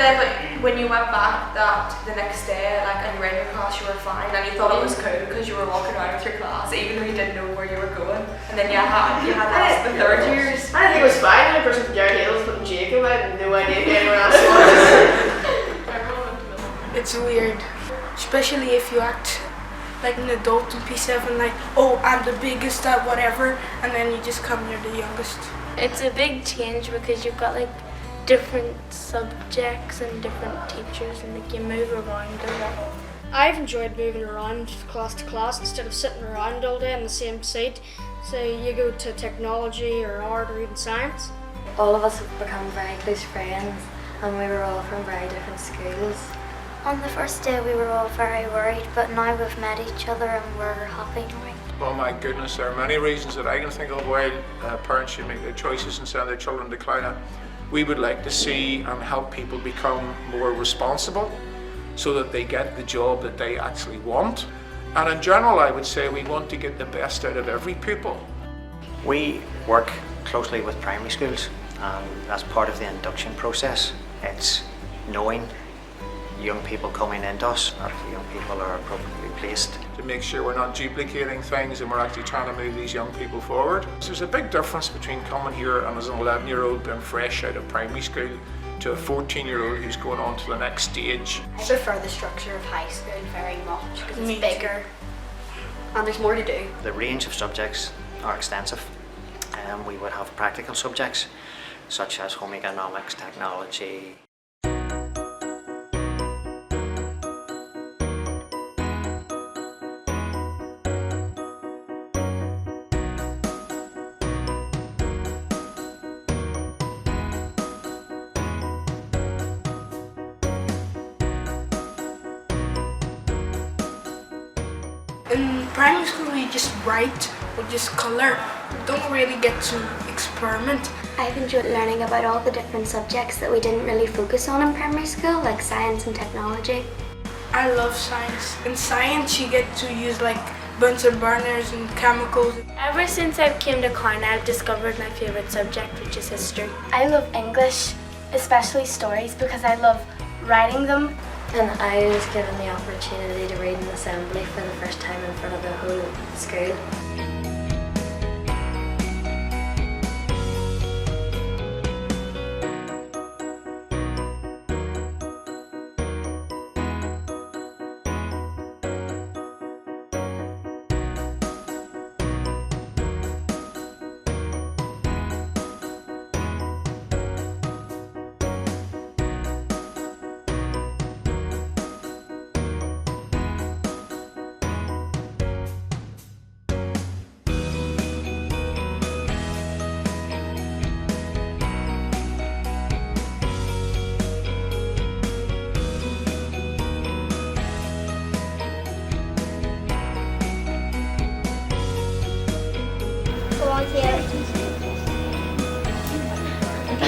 then like, when you went back the next day, like, and you were in your class, you were fine, and you thought it was cool because you were walking around with your class, even though you didn't know where you were going. And then you had the third years. I think it was fine. The person from Gary Hill was putting Jacob out and no idea who anyone else was. It's weird, especially if you act like an adult in P7, like, oh, I'm the biggest at whatever, and then you just come here the youngest. It's a big change because you've got like different subjects and different teachers, and like you move around a lot. I've enjoyed moving around class to class instead of sitting around all day in the same seat. So you go to technology or art or even science. All of us have become very close friends, and we were all from very different schools. On the first day we were all very worried, but now we've met each other and we're happy now. Oh my goodness, there are many reasons that I can think of why parents should make their choices and send their children to Clounagh. We would like to see and help people become more responsible so that they get the job that they actually want. And in general, I would say we want to get the best out of every pupil. We work closely with primary schools, and as part of the induction process, it's knowing young people coming into us, that young people are appropriately placed. To make sure we're not duplicating things and we're actually trying to move these young people forward. So there's a big difference between coming here and as an 11-year-old being fresh out of primary school to a 14-year-old who's going on to the next stage. I prefer the structure of high school very much because it's bigger and there's more to do. The range of subjects are extensive. We would have practical subjects such as home economics, technology. In primary school, you just write or just colour. You don't really get to experiment. I've enjoyed learning about all the different subjects that we didn't really focus on in primary school, like science and technology. I love science. In science, you get to use like Bunsen burners and chemicals. Ever since I came to Clounagh, I've discovered my favourite subject, which is history. I love English, especially stories, because I love writing them. And I was given the opportunity to read in assembly for the first time in front of the whole school.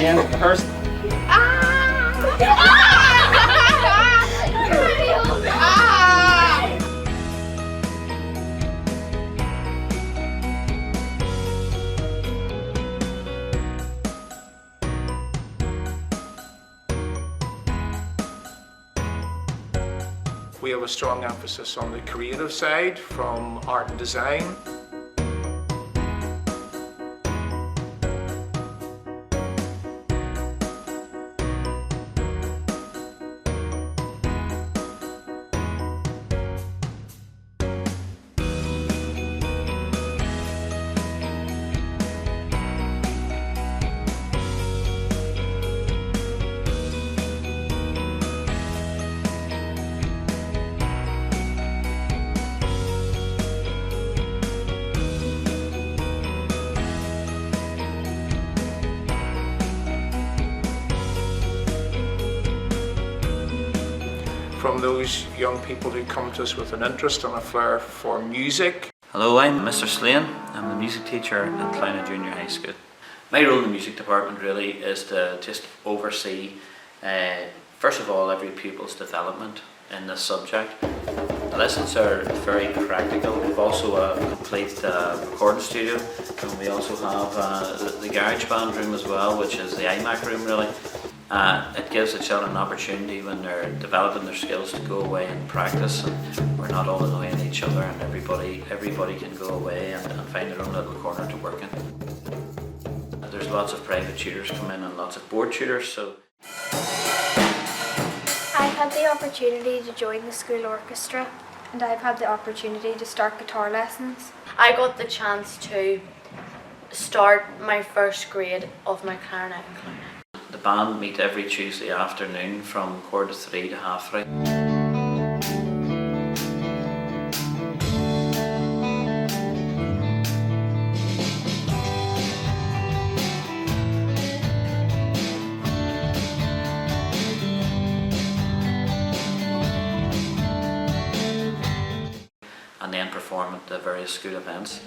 Again, rehearse. We have a strong emphasis on the creative side from art and design. From those young people who come to us with an interest and a flair for music. Hello, I'm Mr. Slane. I'm the music teacher at Clounagh Junior High School. My role in the music department really is to just oversee, first of all, every pupil's development in this subject. The lessons are very practical. We've also a complete recording studio, and we also have the garage band room as well, which is the iMac room really. It gives the children an opportunity when they're developing their skills to go away and practice, and we're not all annoying each other, and everybody can go away and find their own little corner to work in. There's lots of private tutors come in and lots of board tutors. So I've had the opportunity to join the school orchestra, and I've had the opportunity to start guitar lessons. I got the chance to start my first grade of my clarinet in Clounagh. the band meet every Tuesday afternoon from 2:45 to 3:30. And then perform at the various school events.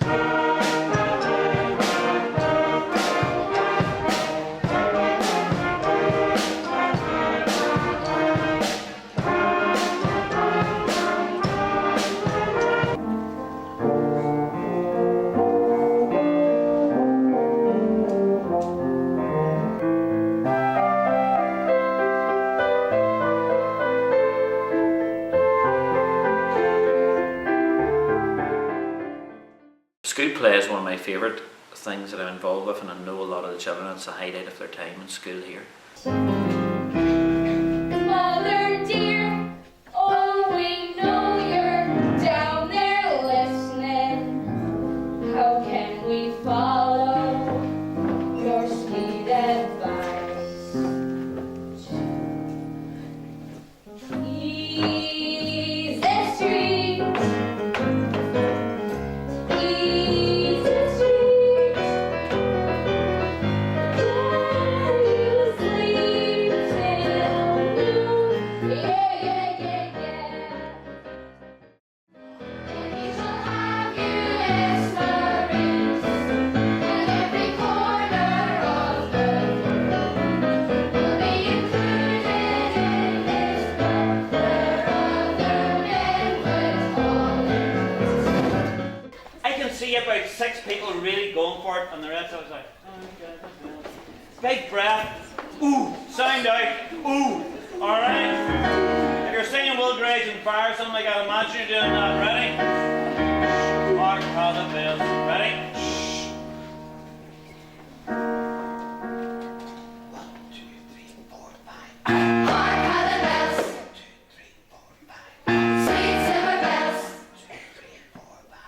School play is one of my favourite things that I'm involved with, and I know a lot of the children. It's a highlight of their time in school here. Mother dear, oh we know you're down there listening. How can we follow your sweet advice? Easy street. About 6 people really going for it, and the rest of us like, big breath, ooh, sound out, ooh, alright? If you're singing Will Grades and Fire, something like that, imagine you're doing that, ready? Hark how the bells, ready? 1, 2, 3, 4, 5. Hark how the bells. 1, 2, 3, 4, 5. Sweet silver bells. 2, 3, 4, 5.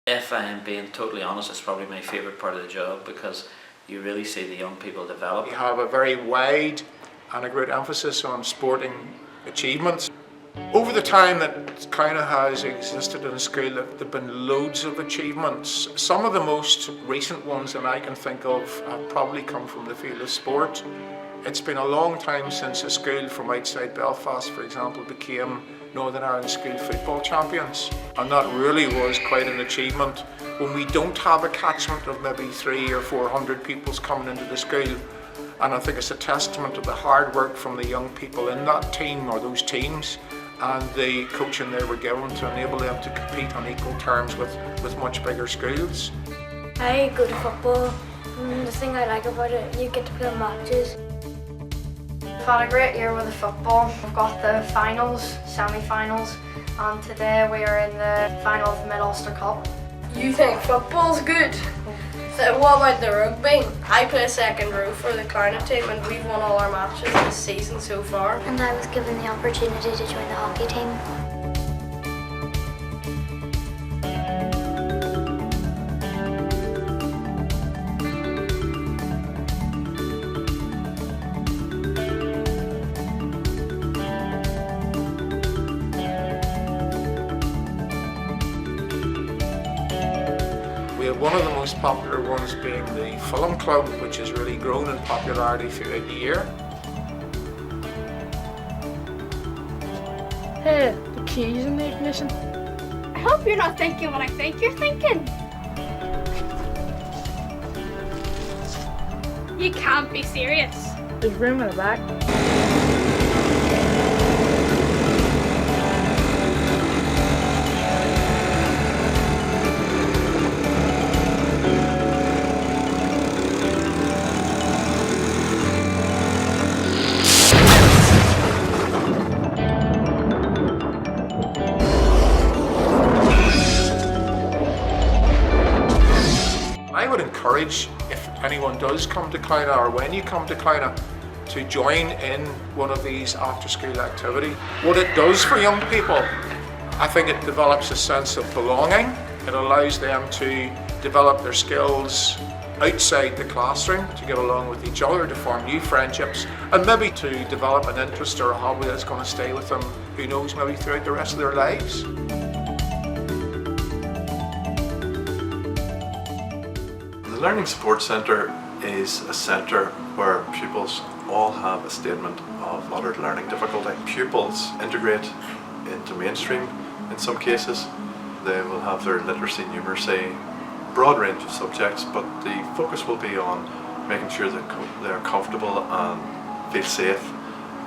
If I am being totally honest, it's probably my favourite part of the job, because you really see the young people develop. We have a very wide and a great emphasis on sporting achievements. Over the time that Clounagh has existed in school, there have been loads of achievements. Some of the most recent ones that I can think of have probably come from the field of sport. It's been a long time since a school from outside Belfast, for example, became Northern Ireland School Football Champions. And that really was quite an achievement. When we don't have a catchment of maybe 300 or 400 pupils coming into the school, and I think it's a testament to the hard work from the young people in that team or those teams, and the coaching they were given to enable them to compete on equal terms with much bigger schools. I go to football, and the thing I like about it, you get to play matches. I've had a great year with the football. We've got the finals, semi-finals, and today we are in the final of the Mid-Ulster Cup. You think football's good? So what about the rugby? I play second row for the Clounagh team, and we've won all our matches this season so far. And I was given the opportunity to join the hockey team. One of the most popular ones being the Film Club, which has really grown in popularity throughout the year. Hey, the keys in the ignition. I hope you're not thinking what I think you're thinking. You can't be serious. There's room in the back. I would encourage, if anyone does come to Clounagh, or when you come to Clounagh, to join in one of these after-school activities. What it does for young people, I think it develops a sense of belonging. It allows them to develop their skills outside the classroom, to get along with each other, to form new friendships, and maybe to develop an interest or a hobby that's going to stay with them, who knows, maybe throughout the rest of their lives. The Learning Support Centre is a centre where pupils all have a statement of moderate learning difficulty. Pupils integrate into mainstream in some cases. They will have their literacy, numeracy, broad range of subjects, but the focus will be on making sure that they're comfortable and feel safe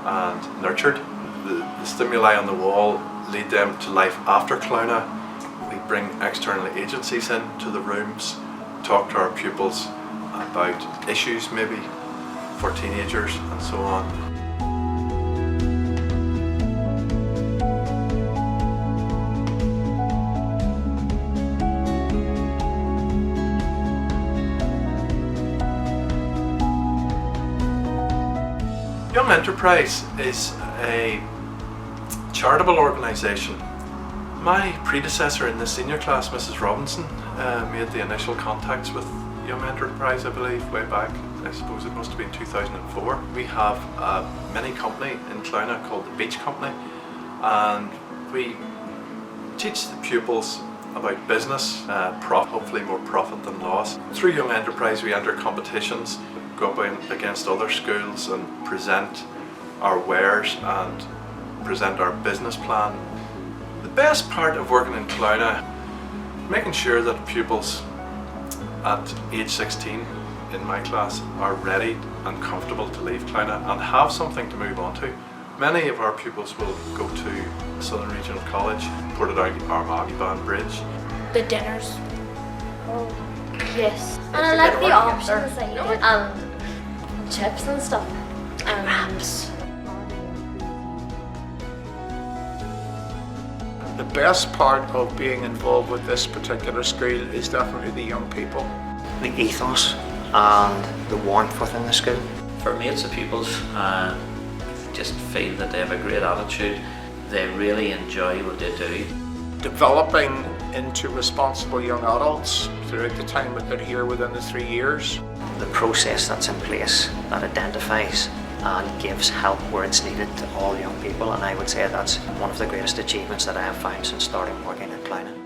and nurtured. The stimuli on the wall lead them to life after Clounagh. We bring external agencies into the rooms, talk to our pupils about issues maybe for teenagers and so on. Young Enterprise is a charitable organisation. My predecessor in the senior class, Mrs. Robinson, made the initial contacts with Young Enterprise, I believe, way back. I suppose it must have been 2004. We have a mini company in Clounagh called the Beach Company, and we teach the pupils about business, hopefully more profit than loss. Through Young Enterprise we enter competitions, go up against other schools and present our wares and present our business plan. The best part of working in Clounagh, making sure that pupils at age 16 in my class are ready and comfortable to leave Clounagh and have something to move on to. Many of our pupils will go to Southern Regional College, Portadown Armagh Bridge. The dinners. Oh, yes. And I like the options that you get. And chips and stuff. And wraps. The best part of being involved with this particular school is definitely the young people. The ethos and the warmth within the school. For me, it's the pupils. Just feel that they have a great attitude. They really enjoy what they do. Developing into responsible young adults throughout the time that they're here within the 3 years. The process that's in place that identifies and gives help where it's needed to all young people, and I would say that's one of the greatest achievements that I have found since starting working at Clounagh.